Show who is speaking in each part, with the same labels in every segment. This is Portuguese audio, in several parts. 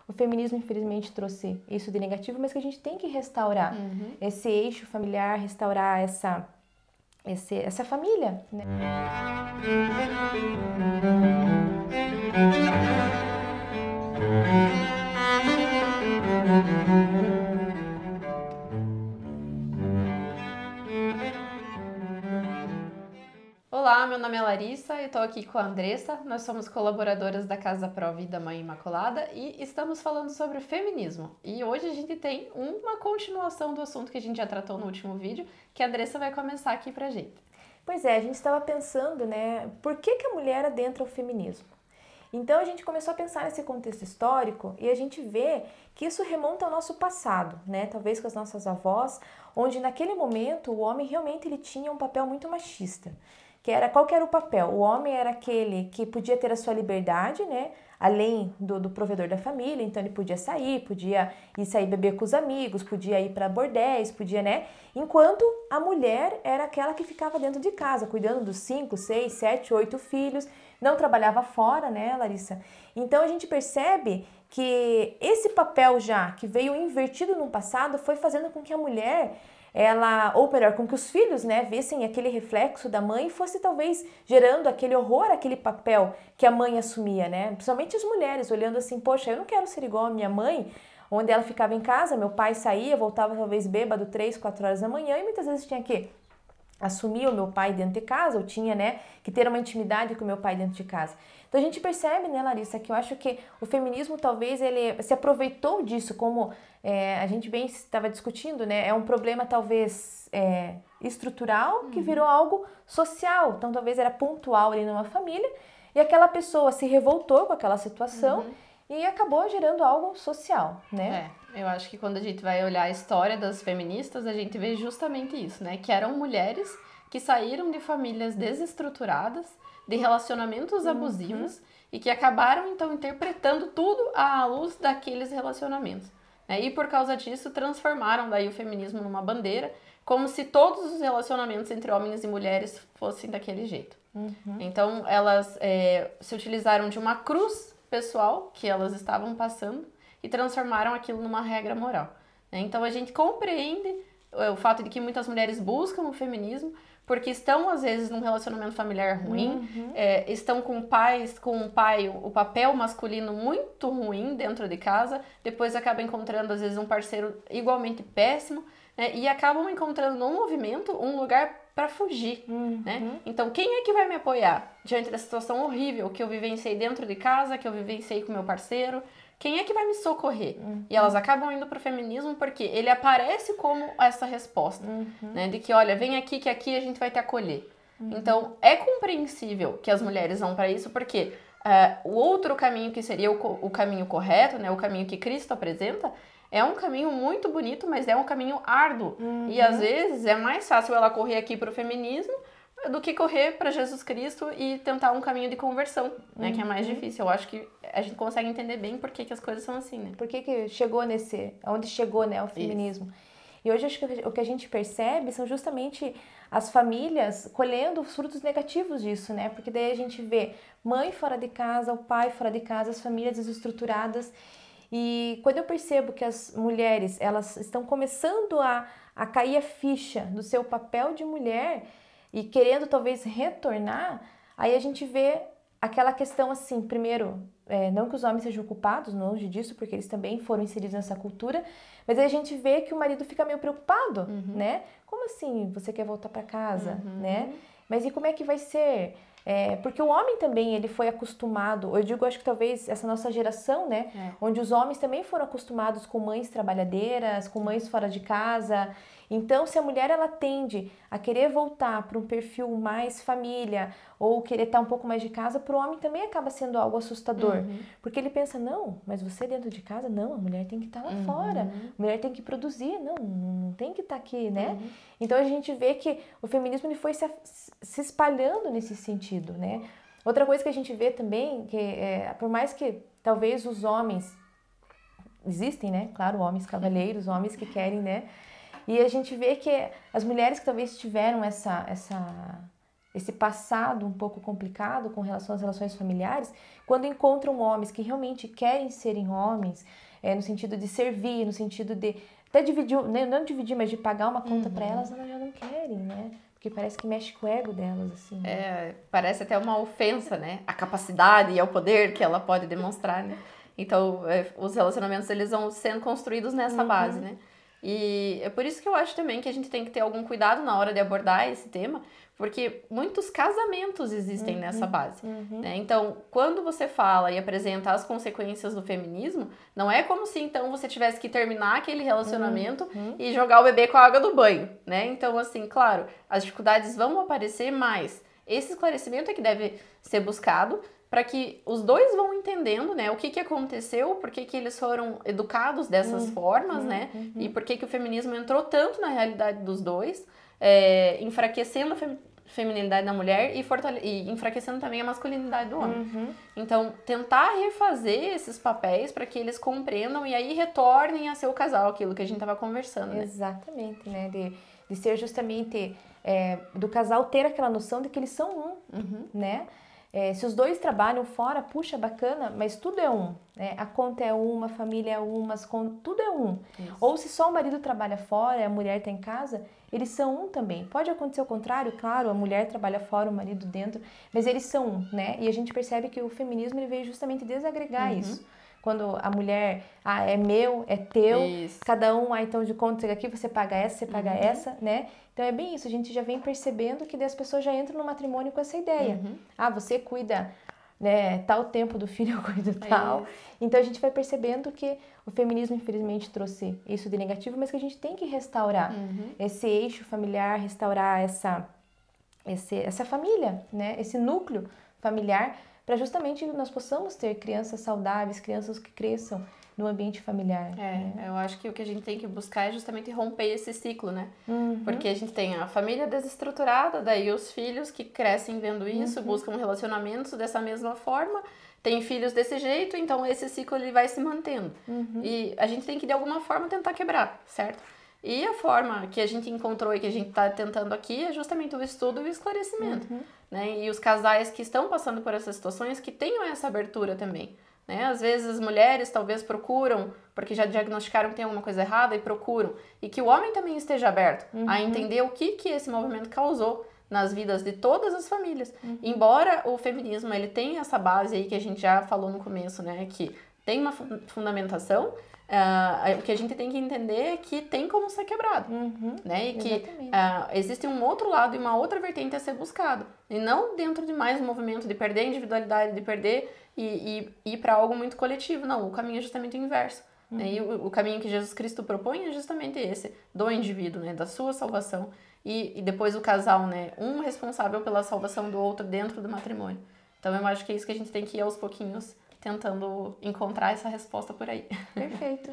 Speaker 1: O feminismo, infelizmente, trouxe isso de negativo, mas que a gente tem que restaurar esse eixo familiar, restaurar essa família, né?
Speaker 2: Olá, meu nome é Larissa e estou aqui com a Andressa. Nós somos colaboradoras da Casa Pro Vida Mãe Imaculada e estamos falando sobre o feminismo. E hoje a gente tem uma continuação do assunto que a gente já tratou no último vídeo, que a Andressa vai começar aqui pra gente.
Speaker 1: Pois é, a gente estava pensando, né, por que a mulher adentra o feminismo? Então a gente começou a pensar nesse contexto histórico e a gente vê que isso remonta ao nosso passado, né? Talvez com as nossas avós, onde naquele momento o homem realmente ele tinha um papel muito machista. Qual que era o papel? O homem era aquele que podia ter a sua liberdade, né? Além do provedor da família, então ele podia ir sair beber com os amigos, podia ir para bordéis, podia, né? Enquanto a mulher era aquela que ficava dentro de casa, cuidando dos 5, 6, 7, 8 filhos, não trabalhava fora, né, Larissa? Então a gente percebe que esse papel já que veio invertido no passado foi fazendo com que a mulher ou melhor, com que os filhos, né, vissem aquele reflexo da mãe e fosse talvez gerando aquele horror, aquele papel que a mãe assumia, né? Principalmente as mulheres, olhando assim, poxa, eu não quero ser igual a minha mãe, onde ela ficava em casa, meu pai saía, voltava talvez bêbado 3, 4 horas da manhã e muitas vezes tinha que assumir o meu pai dentro de casa, ou tinha, né, que ter uma intimidade com o meu pai dentro de casa. Então a gente percebe, né, Larissa, que eu acho que o feminismo talvez ele se aproveitou disso, como a gente bem estava discutindo, né, é um problema talvez estrutural que virou algo social, então talvez era pontual ali numa família e aquela pessoa se revoltou com aquela situação e acabou gerando algo social, né?
Speaker 2: Eu acho que quando a gente vai olhar a história das feministas, a gente vê justamente isso, né? Que eram mulheres que saíram de famílias desestruturadas, de relacionamentos abusivos e que acabaram, então, interpretando tudo à luz daqueles relacionamentos. E por causa disso, transformaram daí o feminismo numa bandeira, como se todos os relacionamentos entre homens e mulheres fossem daquele jeito. Então, elas se utilizaram de uma cruz pessoal que elas estavam passando e transformaram aquilo numa regra moral. Então a gente compreende o fato de que muitas mulheres buscam o feminismo porque estão às vezes num relacionamento familiar ruim, estão com um pai, o papel masculino muito ruim dentro de casa, depois acabam encontrando às vezes um parceiro igualmente péssimo, né, e acabam encontrando no movimento um lugar para fugir, né? Então, quem é que vai me apoiar diante da situação horrível que eu vivenciei dentro de casa, que eu vivenciei com meu parceiro? Quem é que vai me socorrer? E elas acabam indo pro feminismo porque ele aparece como essa resposta, né? De que, olha, vem aqui que aqui a gente vai te acolher. Então, é compreensível que as mulheres vão para isso porque o outro caminho que seria o caminho correto, né? O caminho que Cristo apresenta, é um caminho muito bonito, mas é um caminho árduo. E às vezes é mais fácil ela correr aqui pro feminismo do que correr para Jesus Cristo e tentar um caminho de conversão, né? Que é mais difícil. Eu acho que a gente consegue entender bem por que as coisas são assim, né?
Speaker 1: Por que chegou onde chegou, né, o feminismo. Isso. E hoje acho que o que a gente percebe são justamente as famílias colhendo os frutos negativos disso, né? Porque daí a gente vê mãe fora de casa, o pai fora de casa, as famílias desestruturadas. E quando eu percebo que as mulheres, elas estão começando a cair a ficha do seu papel de mulher e querendo talvez retornar, aí a gente vê aquela questão assim, primeiro, não que os homens sejam culpados, longe disso, porque eles também foram inseridos nessa cultura, mas aí a gente vê que o marido fica meio preocupado, né? Como assim você quer voltar para casa, né? Mas e como é que vai ser? Porque o homem também, ele foi acostumado, eu digo, acho que talvez essa nossa geração, né? Onde os homens também foram acostumados com mães trabalhadeiras, com mães fora de casa. Então, se a mulher, ela tende a querer voltar para um perfil mais família ou querer estar um pouco mais de casa, para o homem também acaba sendo algo assustador. Porque ele pensa, não, mas você dentro de casa, não, a mulher tem que estar lá fora, a mulher tem que produzir, não tem que estar aqui, né? Então, a gente vê que o feminismo ele foi se espalhando nesse sentido, né? Outra coisa que a gente vê também, que por mais que talvez os homens, existem, né? Claro, homens cavalheiros, homens que querem, né? E a gente vê que as mulheres que talvez tiveram esse passado um pouco complicado com relação às relações familiares, quando encontram homens que realmente querem serem homens, no sentido de servir, no sentido de até dividir, né, não dividir, mas de pagar uma conta para elas já não querem, né? Porque parece que mexe com o ego delas, assim. Né?
Speaker 2: Parece até uma ofensa, né? A capacidade e o poder que ela pode demonstrar, né? Então, os relacionamentos, eles vão sendo construídos nessa base, né? E é por isso que eu acho também que a gente tem que ter algum cuidado na hora de abordar esse tema, porque muitos casamentos existem nessa base, né? Então, quando você fala e apresenta as consequências do feminismo, não é como se então você tivesse que terminar aquele relacionamento e jogar o bebê com a água do banho, né? Então, assim, claro, as dificuldades vão aparecer, mas esse esclarecimento é que deve ser buscado para que os dois vão entendendo, né, o que aconteceu, por que eles foram educados dessas formas, né, e por que o feminismo entrou tanto na realidade dos dois, enfraquecendo a feminilidade da mulher e enfraquecendo também a masculinidade do homem. Então, tentar refazer esses papéis para que eles compreendam e aí retornem a ser o casal, aquilo que a gente estava conversando, né?
Speaker 1: Exatamente, né, de ser justamente, do casal ter aquela noção de que eles são né? Se os dois trabalham fora, puxa, bacana, mas tudo é um, né? A conta é uma, a família é uma, tudo é um. Isso. Ou se só o marido trabalha fora e a mulher está em casa, eles são um também. Pode acontecer o contrário, claro, a mulher trabalha fora, o marido dentro, mas eles são um, né? E a gente percebe que o feminismo ele veio justamente desagregar isso. Quando a mulher, é meu, é teu, cada um, então de conta aqui você paga essa, você paga essa, né? Então é bem isso, a gente já vem percebendo que as pessoas já entram no matrimônio com essa ideia. Você cuida, né, tal tempo do filho, eu cuido tal. Então a gente vai percebendo que o feminismo infelizmente trouxe isso de negativo, mas que a gente tem que restaurar esse eixo familiar, restaurar essa família, né? Esse núcleo familiar, para justamente nós possamos ter crianças saudáveis, crianças que cresçam no ambiente familiar. Né?
Speaker 2: Eu acho que o que a gente tem que buscar é justamente romper esse ciclo, né? Porque a gente tem a família desestruturada, daí os filhos que crescem vendo isso, buscam relacionamentos dessa mesma forma, tem filhos desse jeito, então esse ciclo ele vai se mantendo. E a gente tem que de alguma forma tentar quebrar, certo? E a forma que a gente encontrou e que a gente está tentando aqui é justamente o estudo e o esclarecimento. Né? E os casais que estão passando por essas situações que tenham essa abertura também. Né? Às vezes as mulheres talvez procuram, porque já diagnosticaram que tem alguma coisa errada e procuram. E que o homem também esteja aberto a entender o que esse movimento causou nas vidas de todas as famílias. Embora o feminismo ele tenha essa base aí que a gente já falou no começo, né? Que tem uma fundamentação, o que a gente tem que entender é que tem como ser quebrado, né? E que existe um outro lado e uma outra vertente a ser buscado. E não dentro de mais um movimento de perder a individualidade, de perder e ir para algo muito coletivo. Não, o caminho é justamente o inverso. Né? E o caminho que Jesus Cristo propõe é justamente esse, do indivíduo, né? Da sua salvação. E depois o casal, né? Um responsável pela salvação do outro dentro do matrimônio. Então eu acho que é isso que a gente tem que ir aos pouquinhos tentando encontrar essa resposta por aí.
Speaker 1: Perfeito.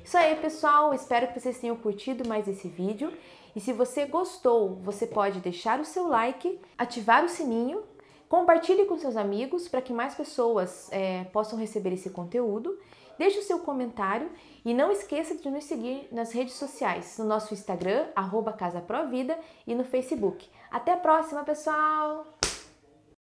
Speaker 1: Isso aí, pessoal. Espero que vocês tenham curtido mais esse vídeo. E se você gostou, você pode deixar o seu like, ativar o sininho, compartilhe com seus amigos para que mais pessoas possam receber esse conteúdo. Deixe o seu comentário e não esqueça de nos seguir nas redes sociais, no nosso Instagram, @CasaProVida, e no Facebook. Até a próxima, pessoal!